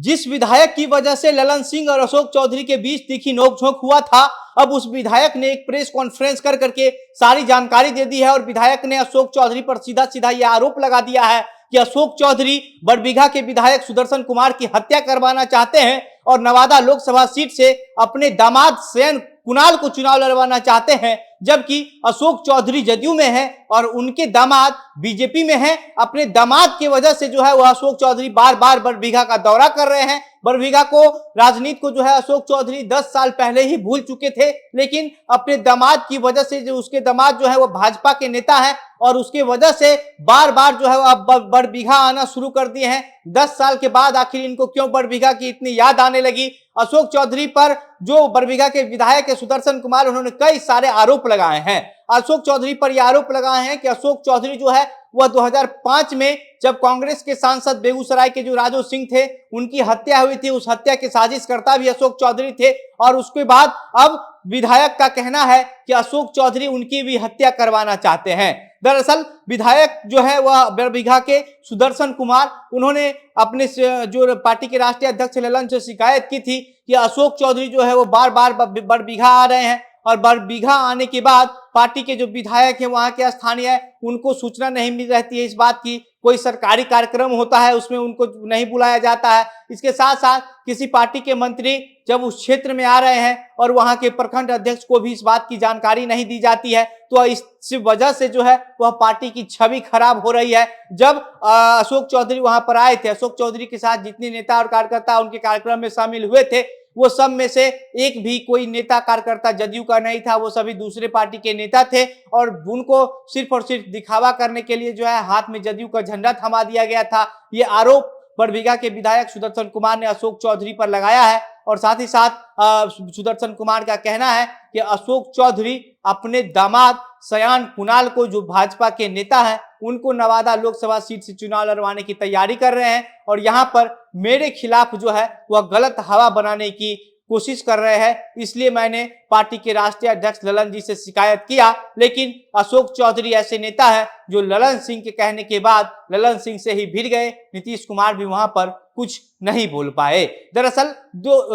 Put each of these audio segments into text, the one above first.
जिस विधायक की वजह से ललन सिंह और अशोक चौधरी के बीच तीखी नोकझोंक हुआ था, अब उस विधायक ने एक प्रेस कॉन्फ्रेंस कर करके सारी जानकारी दे दी है और विधायक ने अशोक चौधरी पर सीधा सीधा यह आरोप लगा दिया है कि अशोक चौधरी बड़बीघा के विधायक सुदर्शन कुमार की हत्या करवाना चाहते हैं और नवादा लोकसभा सीट से अपने दामाद सयन कुणाल को चुनाव लड़वाना चाहते हैं, जबकि अशोक चौधरी जदयू में है और उनके दामाद बीजेपी में है। अपने दामाद की वजह से जो है वह अशोक चौधरी बार बार बड़बीघा का दौरा कर रहे हैं। बड़बीघा को राजनीति को जो है अशोक चौधरी 10 साल पहले ही भूल चुके थे, लेकिन अपने दामाद की वजह से जो उसके दामाद जो है वो भाजपा के नेता है और उसके वजह से बार बार जो है वो बड़बीघा आना शुरू कर दिए हैं। 10 साल के बाद आखिर इनको क्यों बड़बीघा की इतनी याद आने लगी? अशोक चौधरी पर जो बड़बीघा के विधायक है सुदर्शन कुमार, उन्होंने कई सारे आरोप लगाए हैं। अशोक चौधरी पर यह आरोप लगाए हैं कि अशोक चौधरी जो है वह 2005 में जब कांग्रेस के सांसद बेगूसराय के जो राजू सिंह थे उनकी हत्या हुई थी, उस हत्या के साजिशकर्ता भी अशोक चौधरी थे और उसके बाद अब विधायक का कहना है कि अशोक चौधरी उनकी भी हत्या करवाना चाहते हैं। दरअसल विधायक जो है वह बड़बीघा के सुदर्शन कुमार, उन्होंने अपने जो पार्टी के राष्ट्रीय अध्यक्ष ललन से शिकायत की थी कि अशोक चौधरी जो है वो बार बार बड़बीघा आ रहे हैं और बड़बीघा आने के बाद पार्टी के जो विधायक हैं वहां के स्थानीय उनको सूचना नहीं मिल रहती है इस बात की, कोई सरकारी कार्यक्रम होता है उसमें उनको नहीं बुलाया जाता है। इसके साथ साथ किसी पार्टी के मंत्री जब उस क्षेत्र में आ रहे हैं और वहां के प्रखंड अध्यक्ष को भी इस बात की जानकारी नहीं दी जाती है, तो इस वजह से जो है वह पार्टी की छवि खराब हो रही है। जब अशोक चौधरी वहां पर आए थे, अशोक चौधरी के साथ जितने नेता और कार्यकर्ता उनके कार्यक्रम में शामिल हुए थे वो सब में से एक भी कोई नेता कार्यकर्ता जदयू का नहीं था, वो सभी दूसरे पार्टी के नेता थे और उनको सिर्फ और सिर्फ दिखावा करने के लिए जो है हाथ में जदयू का झंडा थमा दिया गया था। ये आरोप बड़बीघा के विधायक सुदर्शन कुमार ने अशोक चौधरी पर लगाया है और साथ ही साथ सुदर्शन कुमार का कहना है कि अशोक चौधरी अपने दामाद सयान कुणाल को, जो भाजपा के नेता हैं, उनको नवादा लोकसभा सीट से चुनाव लड़वाने की तैयारी कर रहे हैं और यहां पर मेरे खिलाफ जो है वह गलत हवा बनाने की कोशिश कर रहे हैं। इसलिए मैंने पार्टी के राष्ट्रीय अध्यक्ष ललन जी से शिकायत किया, लेकिन अशोक चौधरी ऐसे नेता है जो ललन सिंह के कहने के बाद ललन सिंह से ही भिड़ गए। नीतीश कुमार भी वहां पर कुछ नहीं बोल पाए। दरअसल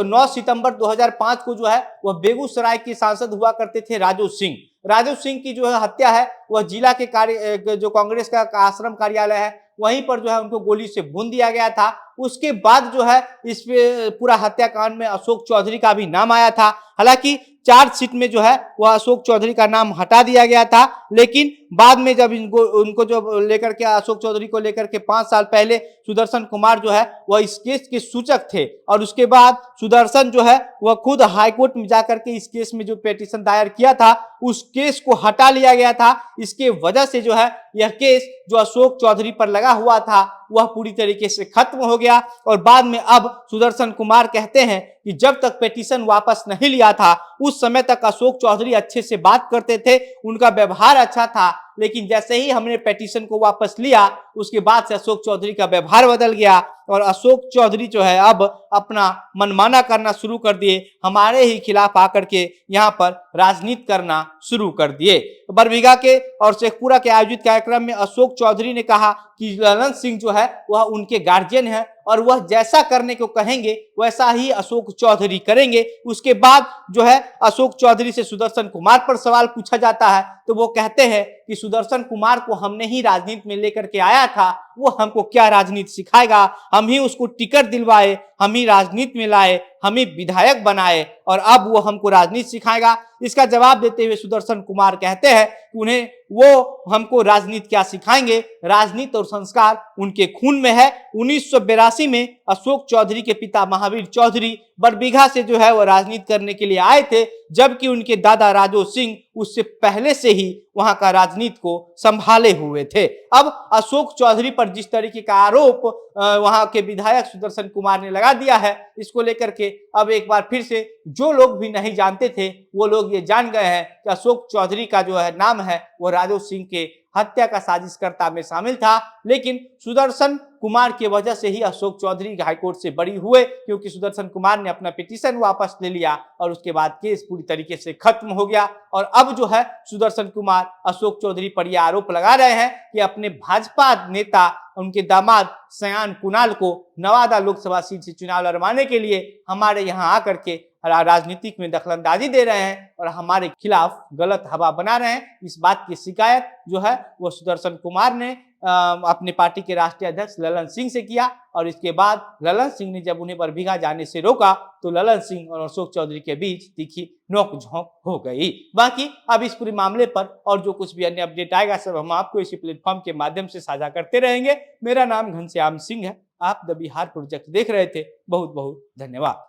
9 सितंबर 2005 को जो है वह बेगूसराय के सांसद हुआ करते थे राजू सिंह। राजू सिंह की जो है हत्या है वह जिला के जो कांग्रेस का आश्रम कार्यालय है वहीं पर जो है उनको गोली से भून दिया गया था। उसके बाद जो है इस पूरा हत्याकांड में अशोक चौधरी का भी नाम आया था। हालांकि चार्जशीट में जो है वह अशोक चौधरी का नाम हटा दिया गया था, लेकिन बाद में जब उनको जो लेकर के अशोक चौधरी को लेकर के 5 साल पहले सुदर्शन कुमार जो है वह इस केस के सूचक थे और उसके बाद सुदर्शन जो है वह खुद हाईकोर्ट में जाकर के इस केस में जो पिटीशन दायर किया था उस केस को हटा लिया गया था। इसके वजह से जो है यह केस जो अशोक चौधरी पर लगा हुआ था वह पूरी तरीके से खत्म हो गया और बाद में अब सुदर्शन कुमार कहते हैं कि जब तक पिटीशन वापस नहीं लिया था उस समय तक अशोक चौधरी अच्छे से बात करते थे, उनका व्यवहार अच्छा था, लेकिन जैसे ही हमने पिटीशन को वापस लिया उसके बाद से अशोक चौधरी का व्यवहार बदल गया और अशोक चौधरी जो है अब अपना मनमाना करना शुरू कर दिए, हमारे ही खिलाफ आकर के यहाँ पर राजनीति करना शुरू कर दिए। बड़बीघा के और शेखपुरा के आयोजित कार्यक्रम में अशोक चौधरी ने कहा कि ललन सिंह जो है वह उनके गार्जियन है और वह जैसा करने को कहेंगे वैसा ही अशोक चौधरी करेंगे। उसके बाद जो है अशोक चौधरी से सुदर्शन कुमार पर सवाल पूछा जाता है तो वो कहते हैं कि सुदर्शन कुमार को हमने ही राजनीति में लेकर के आया था, वो हमको क्या राजनीति सिखाएगा, हम ही उसको टिकट दिलवाए, हम ही राजनीति में लाए, हम ही विधायक बनाए और अब वो हमको राजनीति सिखाएगा। इसका जवाब देते हुए सुदर्शन कुमार कहते हैं कि उन्हें वो हमको राजनीति क्या सिखाएंगे, राजनीति और संस्कार उनके खून में है। 1982 में अशोक चौधरी के पिता महावीर चौधरी बड़बीघा से जो है वो राजनीति करने के लिए आए थे, जबकि उनके दादा राजू सिंह उससे पहले से ही वहां का राजनीति को संभाले हुए थे। अब अशोक चौधरी पर जिस तरीके का आरोप वहां के विधायक सुदर्शन कुमार ने लगा दिया है, इसको लेकर के अब एक बार फिर से जो लोग भी नहीं जानते थे वो लोग ये जान गए हैं कि अशोक चौधरी का जो है नाम है वो राजू सिंह के हत्या का साजिशकर्ता में शामिल था। लेकिन सुदर्शन कुमार की वजह से ही अशोक चौधरी हाईकोर्ट से बरी हुए, क्योंकि सुदर्शन कुमार ने अपना पिटीशन वापस ले लिया और उसके बाद केस पूरी तरीके से खत्म हो गया। और अब जो है सुदर्शन कुमार अशोक चौधरी पर यह आरोप लगा रहे हैं कि अपने भाजपा नेता उनके दामाद सयान कुणाल को नवादा लोकसभा सीट से चुनाव लड़वाने के लिए हमारे यहाँ आकर के राजनीतिक में दखलंदाजी दे रहे हैं और हमारे खिलाफ गलत हवा बना रहे हैं। इस बात की शिकायत जो है वो सुदर्शन कुमार ने अपने पार्टी के राष्ट्रीय अध्यक्ष ललन सिंह से किया और इसके बाद ललन सिंह ने जब उन्हें बरबीघा जाने से रोका तो ललन सिंह और अशोक चौधरी के बीच तीखी नोक-झोंक हो गई। बाकी अब इस पूरे मामले पर और जो कुछ भी अन्य अपडेट आएगा सब हम आपको इसी प्लेटफॉर्म के माध्यम से साझा करते रहेंगे। मेरा नाम घनश्याम सिंह है। आप द बिहार प्रोजेक्ट देख रहे थे। बहुत बहुत धन्यवाद।